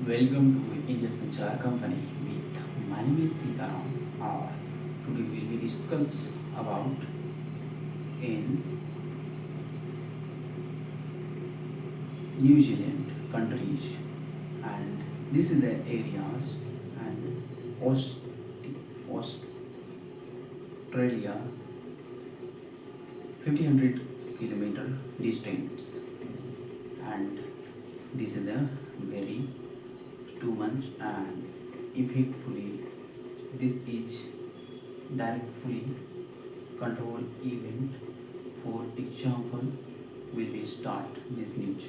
Welcome to India Sanchar Company with my name is Sitaram. Today we will discuss about in New Zealand countries, and this is the areas and Australia 1500 kilometer distance, and this is the very 2 months, and effectively this is directly control event. For example, we will start this news.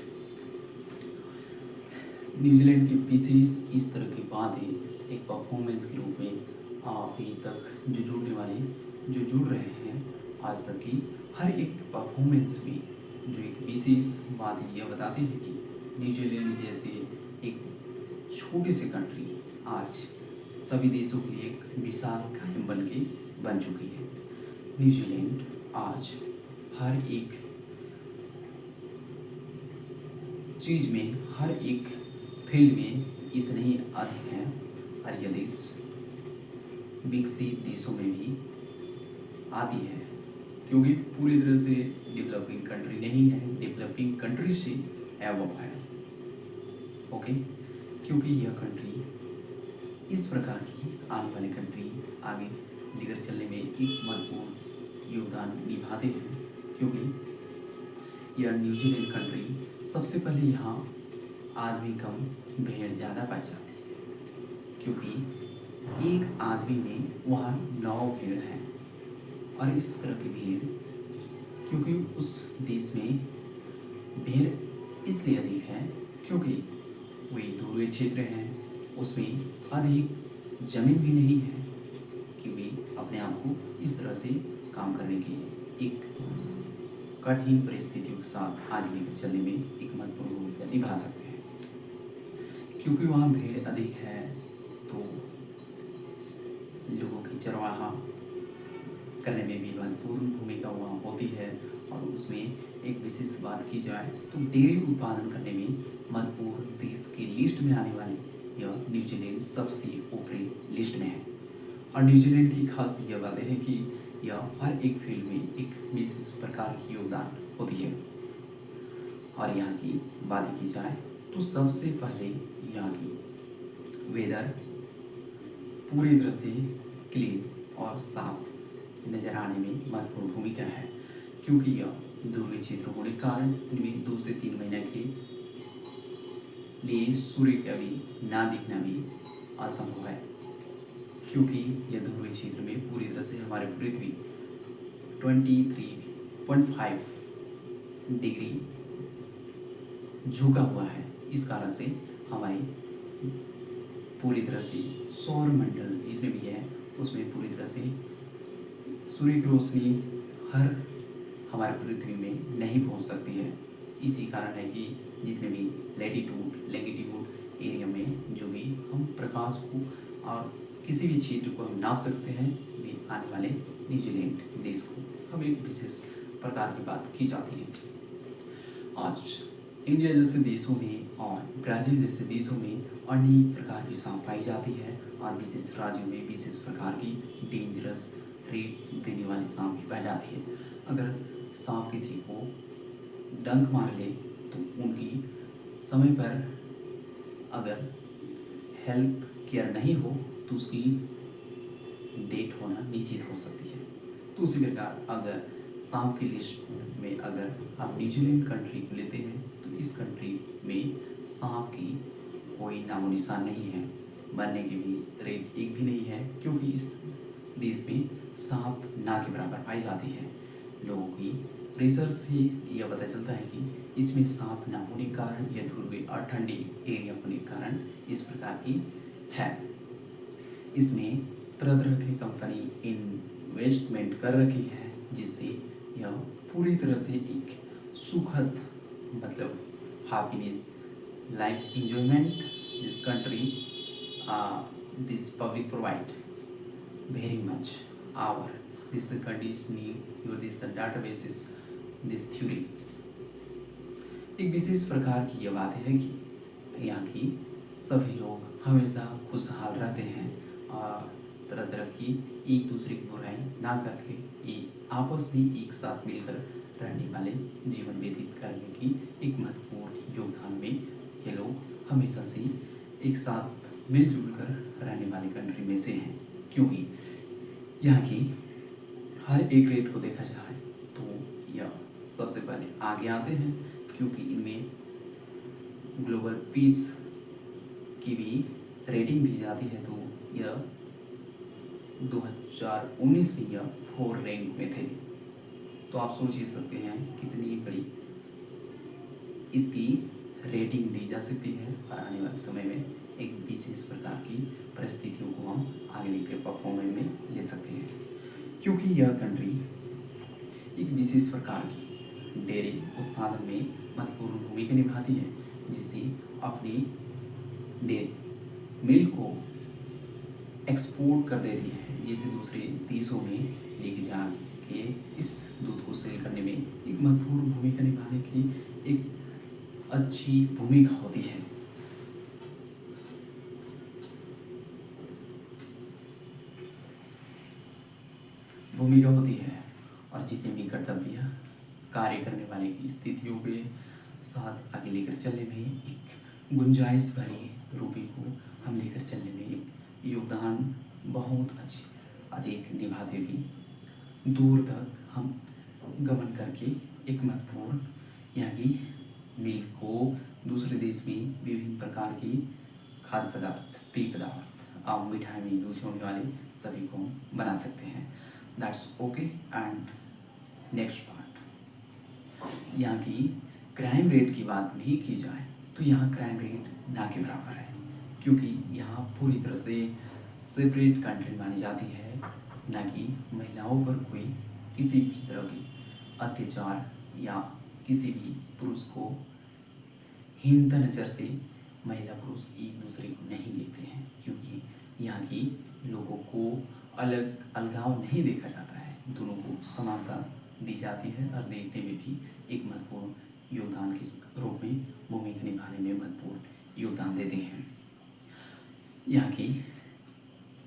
New Zealand की विशेष इस तरह की बातें एक performance के रूप में अभी तक जो जुड़ रहे हैं आज तक की हर एक परफॉर्मेंस में जो एक विशेष बात यह बताती है कि न्यूजीलैंड जैसे एक छोटी सी कंट्री आज सभी देशों के लिए एक विशाल कायम बन चुकी है। न्यूजीलैंड आज हर एक चीज़ में हर एक फील्ड में इतने ही अधिक है और यह देश विकसित देशों में भी आती है, क्योंकि पूरी तरह से डेवलपिंग कंट्री नहीं है, डेवलपिंग कंट्री से एवं है। ओके, क्योंकि यह कंट्री इस प्रकार की आने वाली कंट्री आगे लेकर चलने में एक महत्वपूर्ण योगदान निभाते हैं, क्योंकि यह न्यूजीलैंड कंट्री सबसे पहले यहाँ आदमी कम भेड़ ज़्यादा पाई जाती है, क्योंकि एक आदमी में वहाँ 9 भेड़ हैं। और इस तरह की भेड़, क्योंकि उस देश में भेड़ इसलिए अधिक है क्योंकि वे ध्रुवीय क्षेत्र हैं, उसमें अधिक जमीन भी नहीं है कि वे अपने आप को इस तरह से काम करने की एक कठिन परिस्थितियों के साथ आगे लेकर चलने में एक महत्वपूर्ण भूमिका निभा सकते हैं। क्योंकि वहाँ भीड़ अधिक है तो लोगों की चरवाहा करने में भी महत्वपूर्ण भूमिका वहाँ होती है। और उसमें एक विशेष बात की जाए तो डेयरी उत्पादन करने में महत्वपूर्ण देश की लिस्ट में आने वाली यह न्यूजीलैंड सबसे ऊपरी लिस्ट में है। और न्यूजीलैंड की खास यह बात है कि यह हर एक फील्ड में एक विशेष प्रकार की योगदान होती है। और यहाँ की बात की जाए तो सबसे पहले यहाँ की वेदर पूरी तरह से क्लीन और साफ नजर आने में महत्वपूर्ण भूमिका है, क्योंकि यह ध्रुवीय क्षेत्र होने के कारण इनमें 2 से 3 महीने के लिए सूर्य का भी ना दिखना भी असंभव है, क्योंकि यह ध्रुवीय क्षेत्र में पूरी तरह से हमारे पृथ्वी 23.5 डिग्री झुका हुआ है। इस कारण से हमारी पूरी तरह से सौर मंडल जितने भी है उसमें पूरी तरह से सूर्य की रोशनी हर हमारे पृथ्वी में नहीं पहुंच सकती है। इसी कारण है कि जितने भी लैटिट्यूड एरिया में जो भी हम प्रकाश को और किसी भी क्षेत्र को हम नाप सकते हैं, वे आने वाले न्यूजीलैंड देश को हम एक विशेष प्रकार की बात की जाती है। आज इंडिया जैसे देशों में और ब्राज़ील जैसे देशों में अनेक प्रकार की सांप पाई जाती है, और विशेष राज्यों में विशेष प्रकार की डेंजरस थ्रेट देने वाली सांप भी पाई जाती है। अगर सांप किसी को डंक मार ले तो उनकी समय पर अगर हेल्प केयर नहीं हो तो उसकी डेथ होना निश्चित हो सकती है। तो उसी प्रकार अगर सांप की लिस्ट में अगर आप न्यूजीलैंड कंट्री को लेते हैं तो इस कंट्री में सांप की कोई नामो निशान नहीं है, मरने की भी रेट एक भी नहीं है, क्योंकि इस देश में सांप ना के बराबर पाई जाती है। लोगों की रिसर्च से यह पता चलता है कि इसमें सांप ना होने के कारण यह ध्रुवीय और ठंडी एरिया होने के कारण इस प्रकार की है। इसमें तरह तरह की कंपनी इन्वेस्टमेंट कर रखी है, जिससे यह पूरी तरह से एक सुखद मतलब happiness life enjoyment this country this public provide very much our this the conditioning your this the databases this theory। एक विशेष प्रकार की यह बात है कि यहाँ की सभी लोग हमेशा खुशहाल रहते हैं और तरह तरह की एक दूसरे की बुराई ना करके आपस में एक साथ मिलकर रहने वाले जीवन व्यतीत करने की एक महत्वपूर्ण योगदान में ये लोग हमेशा से एक साथ मिलजुल कर रहने वाले कंट्री में से हैं। क्योंकि यहाँ की हर एक रेट को देखा जाए तो यह सबसे पहले आगे आते हैं, क्योंकि इनमें ग्लोबल पीस की भी रेटिंग दी जाती है। तो यह 2019 में यह 4 रैंक में थे। तो आप सोच ही सकते हैं कितनी बड़ी इसकी रेटिंग दी जा सकती है और आने वाले समय में एक विशेष प्रकार की परिस्थितियों को हम आगे लेकर परफॉर्मेंस में ले सकते हैं। क्योंकि यह कंट्री एक विशेष प्रकार की डेयरी उत्पादन में महत्वपूर्ण भूमिका निभाती है, जिससे अपनी डेयरी मिल्क को एक्सपोर्ट कर देती है, जिसे दूसरे देशों में लेके जा के इस दूध को सेल करने में एक महत्वपूर्ण भूमिका निभाने की एक अच्छी भूमिका होती है। और जितने भी कर्तव्य कार्य करने वाले की स्थितियों के साथ आगे लेकर चलने में एक गुंजाइश भरी रूपी को हम लेकर चलने में एक योगदान बहुत अच्छी अधिक निभाते हुए दूर तक हम गमन करके एक महत्वपूर्ण यहाँ की मिल्क को दूसरे देश में विभिन्न प्रकार की खाद्य पदार्थ, पेय पदार्थ और मिठाई में यूज होने वाले सभी को बना सकते हैं। That's okay. And next part, यहाँ की क्राइम रेट की बात भी की जाए तो यहाँ क्राइम रेट ना के बराबर है, क्योंकि यहाँ पूरी तरह से सेपरेट कंट्री मानी जाती है। ना कि महिलाओं पर कोई किसी भी तरह की अत्याचार या किसी भी पुरुष को हीनता नज़र से महिला पुरुष एक दूसरे को नहीं देखते हैं, क्योंकि यहाँ की लोगों को अलग अलगाव नहीं देखा जाता है, दोनों को समानता दी जाती है और देखने में भी एक महत्वपूर्ण योगदान के रूप में भूमिका निभाने में महत्वपूर्ण योगदान देते हैं। यहाँ की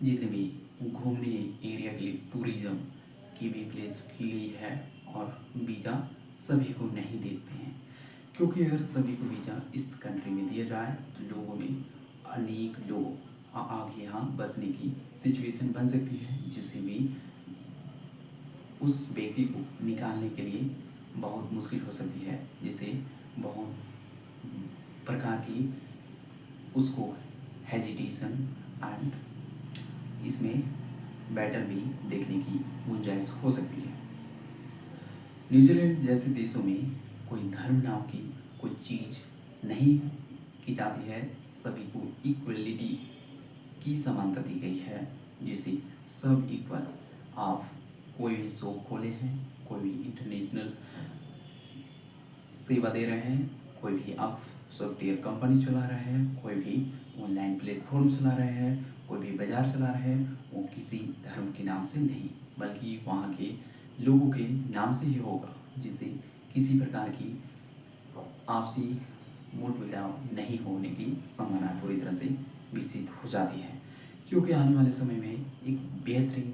जितने भी घूमने एरिया के लिए टूरिज़्म की भी प्लेस की गई है और वीज़ा सभी को नहीं देते हैं, क्योंकि अगर सभी को वीज़ा इस कंट्री में दिया जाए तो लोगों में अनेक लोग आगे यहाँ बसने की सिचुएशन बन सकती है, जिससे भी उस व्यक्ति को निकालने के लिए बहुत मुश्किल हो सकती है, जिसे बहुत प्रकार की उसको हेजिटेशन एंड इसमें बैटल भी देखने की गुंजाइश हो सकती है। न्यूजीलैंड जैसे देशों में कोई धर्म नाम की कोई चीज़ नहीं की जाती है, सभी को इक्वलिटी की समानता दी गई है, जिसे सब इक्वल। आप कोई भी शॉप खोले हैं, कोई भी इंटरनेशनल सेवा दे रहे हैं, कोई भी आप सॉफ्टवेयर कंपनी चला रहे हैं, कोई भी ऑनलाइन प्लेटफॉर्म चला रहे हैं, कोई भी बाज़ार चला रहे हैं, वो किसी धर्म के नाम से नहीं बल्कि वहाँ के लोगों के नाम से ही होगा, जिससे किसी प्रकार की आपसी मुठभेड़ नहीं होने की संभावना पूरी तरह से विकसित हो जाती है। क्योंकि आने वाले समय में एक बेहतरीन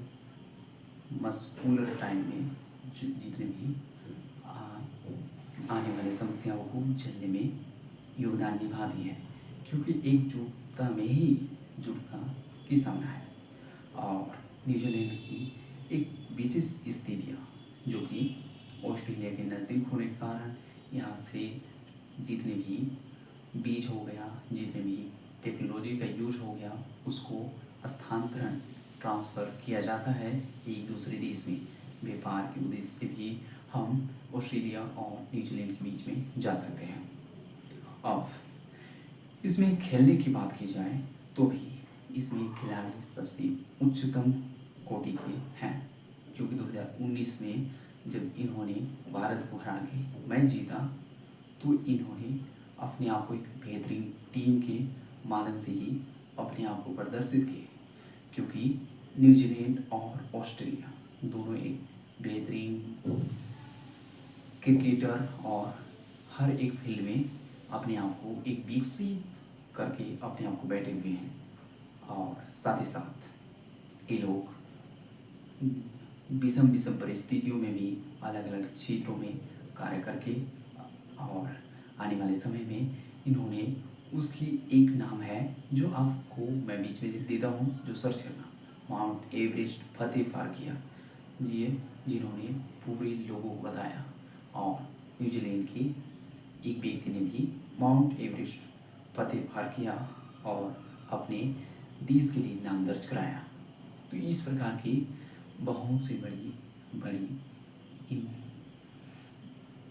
मस्कुलर टाइम में जितने भी आने वाले समस्याओं को झेलने में योगदान निभाती है, क्योंकि एकजुटता में ही जुटता की संभावना है। और न्यूजीलैंड की एक विशेष स्थितियाँ जो कि ऑस्ट्रेलिया के नज़दीक होने के कारण यहाँ से जितने भी बीज हो गया, जितने भी टेक्नोलॉजी का यूज हो गया, उसको स्थानांतरण ट्रांसफ़र किया जाता है एक दूसरे देश में। व्यापार के उद्देश्य से भी हम ऑस्ट्रेलिया और न्यूजीलैंड के बीच में जा सकते हैं। अब इसमें खेलने की बात की जाए तो भी इसमें खिलाड़ी सबसे उच्चतम कोटि के हैं, क्योंकि 2019 में जब इन्होंने भारत को हरा के मैच जीता तो इन्होंने अपने आप को एक बेहतरीन टीम के माध्यम से ही अपने आप को प्रदर्शित किए, क्योंकि न्यूजीलैंड और ऑस्ट्रेलिया दोनों एक बेहतरीन क्रिकेटर और हर एक फील्ड में अपने आप को एक विकसित करके अपने आप को बैठे हुए हैं। और साथ ही साथ ये लोग विषम विषम परिस्थितियों में भी अलग अलग क्षेत्रों में कार्य करके और आने वाले समय में इन्होंने उसकी एक नाम है जो आपको मैं बीच में देता हूँ, जो सर्च करना, माउंट एवरेस्ट फतेह पार किया। ये जिन्होंने पूरे लोगों को बताया। और न्यूजीलैंड की एक व्यक्ति ने भी माउंट एवरेस्ट फतेह पार किया और अपने देश के लिए नाम दर्ज कराया। तो इस प्रकार की बहुत सी बड़ी बड़ी इन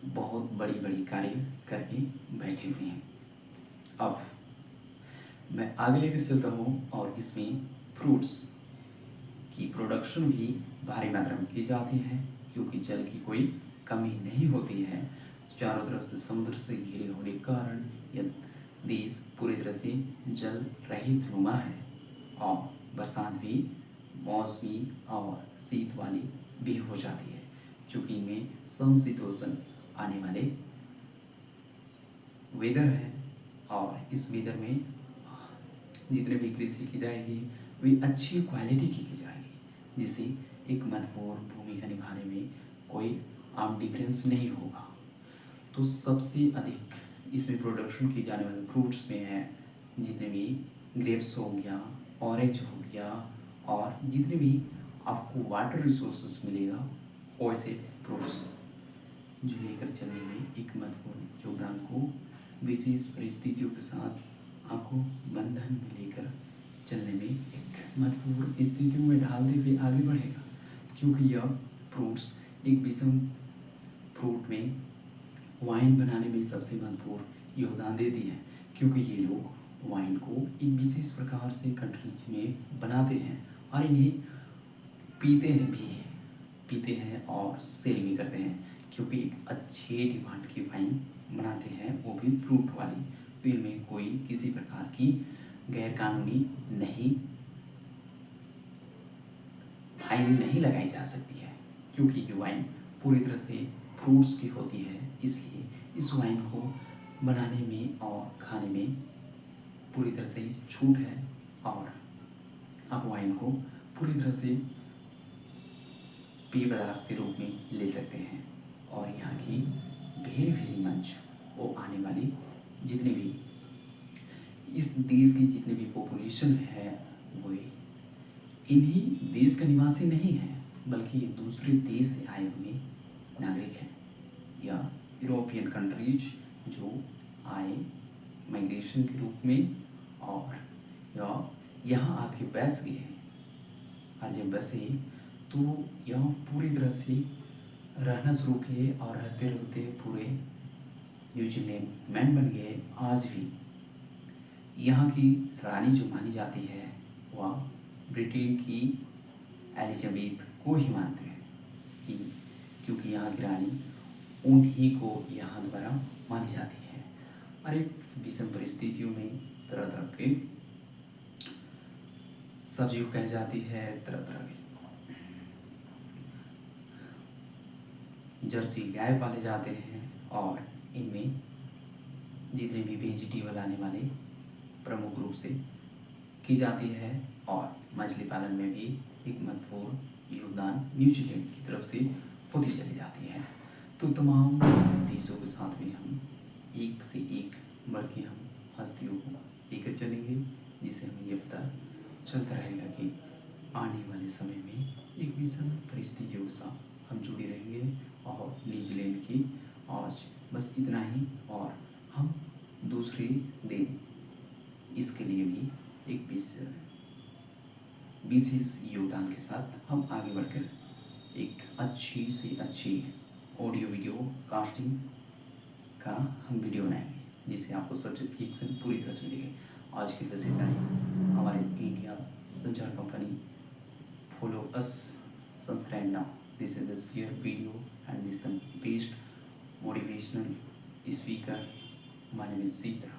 बहुत बड़ी बड़ी कार्य करके बैठे हुए हैं। अब मैं आगे लेकर चलता हूँ और इसमें फ्रूट्स की प्रोडक्शन भी भारी मात्रा में की जाती है, क्योंकि जल की कोई कमी नहीं होती है। चारों तरफ से समुद्र से घिरे होने के कारण यह देश पूरी तरह से जल रहित नुमा है और बरसात भी मौसमी और शीत वाली भी हो जाती है, क्योंकि इनमें समशीतोष्ण आने वाले वेदर है। और इस वेदर में जितने भी कृषि की जाएगी वे अच्छी क्वालिटी की जाएगी, जिससे एक महत्वपूर्ण भूमिका निभाने में कोई आम डिफरेंस नहीं होगा। तो सबसे अधिक इसमें प्रोडक्शन की जाने वाले फ्रूट्स में है जितने भी ग्रेप्स हो गया, ऑरेंज हो गया, और जितने भी आपको वाटर रिसोर्सेस मिलेगा वैसे फ्रूट्स जो लेकर चलने में एक महत्वपूर्ण योगदान को विशेष परिस्थितियों के साथ आपको बंधन में लेकर चलने में एक महत्वपूर्ण स्थितियों में डालते हुए आगे बढ़ेगा, क्योंकि यह फ्रूट्स एक विषम फ्रूट में वाइन बनाने में सबसे महत्वपूर्ण योगदान देती है, क्योंकि ये लोग वाइन को एक विशेष प्रकार से कंट्रीज में बनाते हैं और इन्हें पीते हैं और सेल भी करते हैं, क्योंकि एक अच्छे डिमांड की वाइन बनाते हैं, वो भी फ्रूट वाली। तो इनमें कोई किसी प्रकार की गैर कानूनी फाइन नहीं लगाई जा सकती है, क्योंकि ये वाइन पूरी तरह से फ्रूट्स की होती है। इसलिए इस वाइन को बनाने में और खाने में पूरी तरह से छूट है और आप वाइन को पूरी तरह से पेय पदार्थ के रूप में ले सकते हैं। और यहाँ की भेरी मंच वो आने वाली जितने भी इस देश की जितने भी पॉपुलेशन है वो इन्हीं देश का निवासी नहीं है, बल्कि दूसरे देश से आए हुए नागरिक हैं या यूरोपियन कंट्रीज जो आए माइग्रेशन के रूप में और या यहाँ आके बस गए। और जब बसे तो यह पूरी तरह से रहना शुरू किए और रहते रहते पूरे न्यूजीलैंड मैन बन गए। आज भी यहाँ की रानी जो मानी जाती है वह ब्रिटेन की एलिजाबेथ को ही मानते हैं कि क्योंकि यहाँ की रानी उन्हीं को यहाँ द्वारा मानी जाती है। और एक विषम परिस्थितियों में तरह तरह के सब्जी उगाई जाती है, तरह तरह के जर्सी गाय पाले जाते हैं और इनमें जितने भी वेजिटेबल आने वाले प्रमुख रूप से की जाती है। और मछली पालन में भी एक महत्वपूर्ण योगदान न्यूजीलैंड की तरफ से होती चली जाती है। तो तमाम देशों के साथ में हम एक से एक बढ़ के हम हस्तियों को लेकर चलेंगे, जिससे हमें ये पता चलता रहेगा कि आने वाले समय में एक विषम परिस्थितियों के साथ हम जुड़े रहेंगे। और न्यूजीलैंड की आज बस इतना ही, और हम दूसरे दिन इसके लिए भी एक विशेष योगदान के साथ हम आगे बढ़कर एक अच्छी से अच्छी ऑडियो वीडियो कास्टिंग का हम वीडियो बनाएंगे, जिससे आपको सर्टिफिकेशन पूरी तरह से मिलेगी। आज के बस इतना ही। हमारे इंडिया संचार company follow us, subscribe now. This is the share video and this is the best motivational speaker. My name is Sita.